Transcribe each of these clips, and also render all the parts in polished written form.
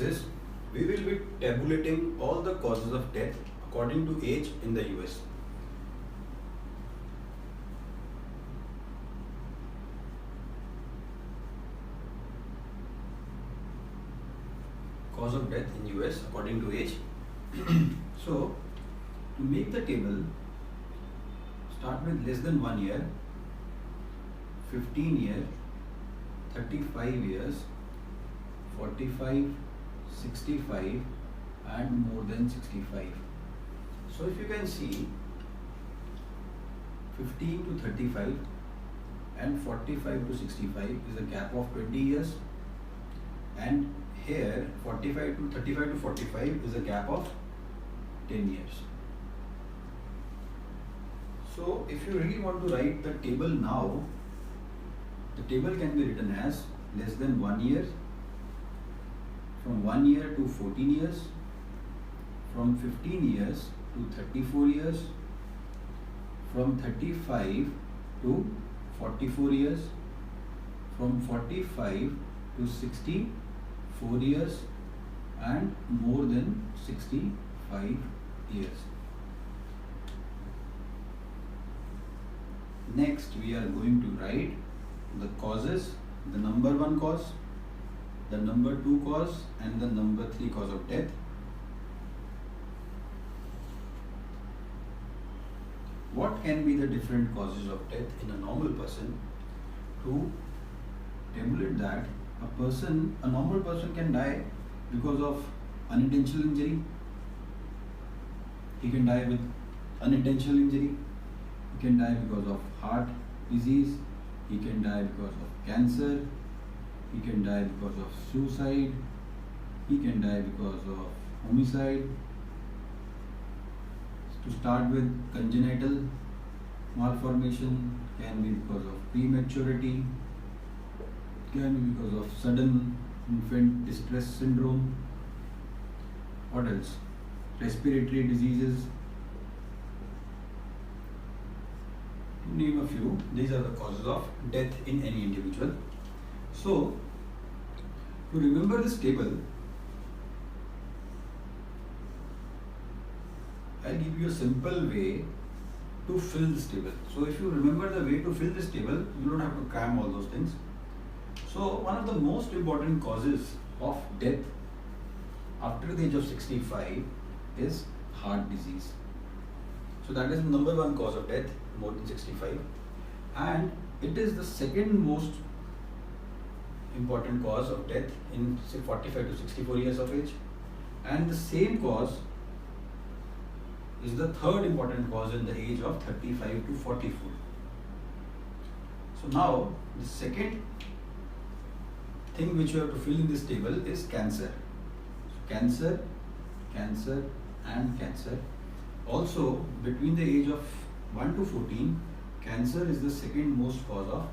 is we will be tabulating all the causes of death according to age in the US. Cause of death in US according to age. So to make the table, start with less than 1 year, 15 years, 35 years, 45, 65 and more than 65. So if you can see 15 to 35 and 45 to 65 is a gap of 20 years, and here 45 to 35 to 45 is a gap of 10 years. So if you really want to write the table now, the table can be written as less than 1 year, from 1 year to 14 years, from 15 years to 34 years, from 35 to 44 years, from 45 to 64 years and more than 65 years. Next we are going to write the causes, the number 1 cause, the number 2 cause and the number 3 cause of death. What can be the different causes of death in a normal person? To tabulate that, a normal person can die because of unintentional injury. He can die with unintentional injury. He can die because of heart disease. He can die because of cancer. He can die because of suicide. He can die because of homicide. To start with, congenital malformation can be because of prematurity, can be because of sudden infant distress syndrome. What else? Respiratory diseases. To name a few, these are the causes of death in any individual. So, to remember this table, I'll give you a simple way to fill this table. So if you remember the way to fill this table, you don't have to cram all those things. So one of the most important causes of death after the age of 65 is heart disease. So that is the number 1 cause of death more than 65, and it is the second most important cause of death in say 45 to 64 years of age, and the same cause is the third important cause in the age of 35 to 44. So now the second thing which you have to fill in this table is cancer. So cancer, cancer and cancer. Also between the age of 1 to 14, cancer is the second most cause of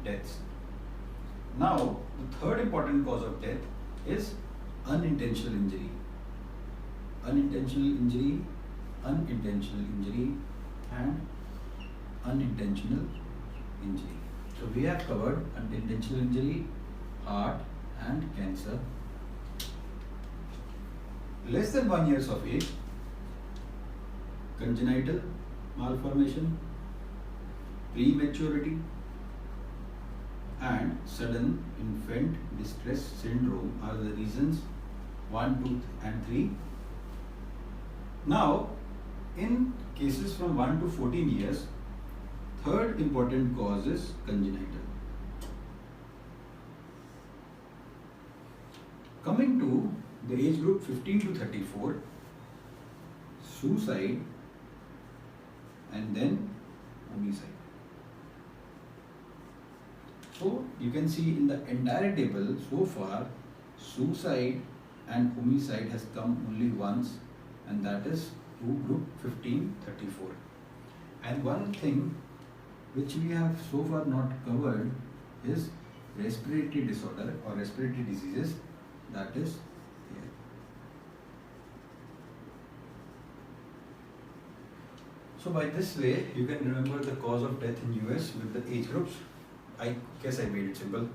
deaths. Now the third important cause of death is unintentional injury. Unintentional injury, unintentional injury and unintentional injury. So we have covered unintentional injury, heart and cancer. Less than 1 year of age, congenital malformation, prematurity and sudden infant distress syndrome are the reasons 1, 2 and 3. Now in cases from 1 to 14 years, third important cause is congenital. Coming to the age group 15 to 34, suicide and then homicide. So you can see in the entire table so far, suicide and homicide has come only once, and that is to group 15-34. And one thing which we have so far not covered is respiratory disorder or respiratory diseases, that is here. So by this way you can remember the cause of death in US with the age groups. I guess I made it simple.